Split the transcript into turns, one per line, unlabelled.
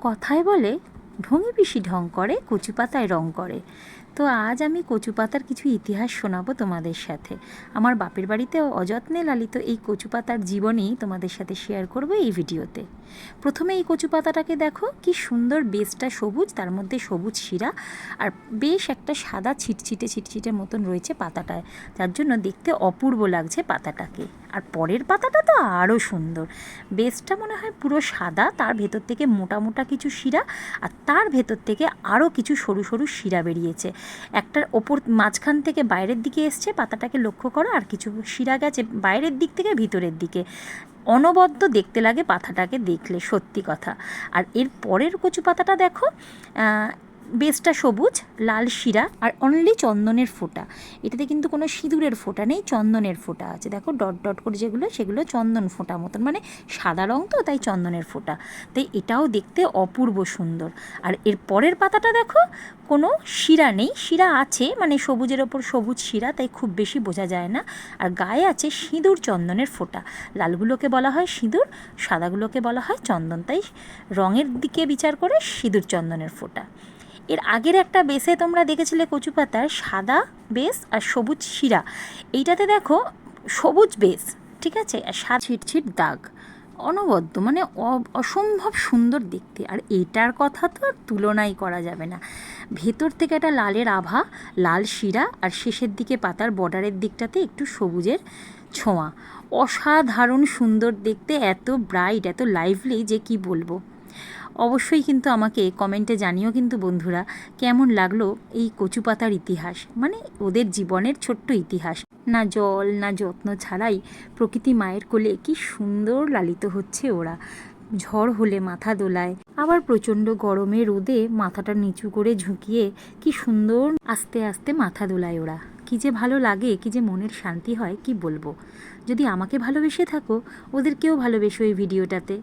কথায় বলে ঢঙি পিসি ঢং করে, কচু পাতায় রং করে। তো আজ আমি কচু পাতার কিছু ইতিহাস শোনাবো তোমাদের সাথে। আমার বাপের বাড়িতে অযত্নে লালিত এই কচু পাতার জীবনী তোমাদের সাথে শেয়ার করবো এই ভিডিওতে। প্রথমে এই কচু পাতাটাকে দেখো, কি সুন্দর, বেসটা সবুজ, তার মধ্যে সবুজ শিরা, আর বেশ একটা সাদা ছিটছিটে ছিটছিটে মতন রয়েছে পাতাটায়, যার জন্য দেখতে অপূর্ব লাগছে পাতাটাকে। আর পরের পাতাটা তো আরও সুন্দর, বেসটা মনে হয় পুরো সাদা, তার ভেতর থেকে মোটা মোটা কিছু শিরা, আর তার ভেতর থেকে আরও কিছু সরু সরু শিরা বেরিয়েছে। একটার ওপর মাঝখান থেকে বাইরের দিকে এসছে, পাতাটাকে লক্ষ্য করো, আর কিছু শিরা গেছে বাইরের দিক থেকে ভিতরের দিকে। অনবদ্য দেখতে লাগে পাতাটাকে দেখলে, সত্যি কথা। আর এর পরের কচু পাতাটা দেখো, বেসটা সবুজ, লাল শিরা, আর অনলি চন্দনের ফোঁটা। এটাতে কিন্তু কোনো সিঁদুরের ফোঁটা নেই, চন্দনের ফোঁটা আছে। দেখো ডট ডট করে যেগুলো, সেগুলো চন্দন ফোঁটা মতন, মানে সাদা রং তো, তাই চন্দনের ফোঁটা। তাই এটাও দেখতে অপূর্ব সুন্দর। আর এর পরের পাতাটা দেখো, কোনো শিরা নেই, শিরা আছে মানে সবুজের ওপর সবুজ শিরা, তাই খুব বেশি বোঝা যায় না। আর গায়ে আছে সিঁদুর চন্দনের ফোঁটা। লালগুলোকে বলা হয় সিঁদুর, সাদাগুলোকে বলা হয় চন্দন, তাই রঙের দিকে বিচার করে সিঁদুর চন্দনের ফোঁটা। এর আগের একটা বেসে তোমরা দেখেছিলে কচু পাতার সাদা বেস আর সবুজ শিরা, এইটাতে দেখো সবুজ বেস, ঠিক আছে, আর সাদা ছিটছিট দাগ, অনবদ্য, মানে অসম্ভব সুন্দর দেখতে। আর এটার কথা তো আর তুলনাই করা যাবে না। ভেতর থেকে একটা লালের আভা, লাল শিরা, আর শেষের দিকে পাতার বর্ডারের দিকটাতে একটু সবুজের ছোঁয়া। অসাধারণ সুন্দর দেখতে, এত ব্রাইট, এত লাইভলি যে কি বলবো। অবশ্যই কিন্তু আমাকে কমেন্টে জানিও কিন্তু বন্ধুরা, কেমন লাগলো এই কচু পাতার ইতিহাস, মানে ওদের জীবনের ছোট্ট ইতিহাস। না জল না যত্ন ছাড়াই প্রকৃতি মায়ের কোলে কি সুন্দর লালিত হচ্ছে ওরা। ঝড় হলে মাথা দোলায়, আবার প্রচণ্ড গরমে রোদে মাথাটা নিচু করে ঝুঁকিয়ে কি সুন্দর আস্তে আস্তে মাথা দোলায় ওরা। কী যে ভালো লাগে, কী যে মনের শান্তি হয়, কি বলবো। যদি আমাকে ভালোবেসে থাকো, ওদেরকেও ভালোবেসো এই ভিডিওটাতে।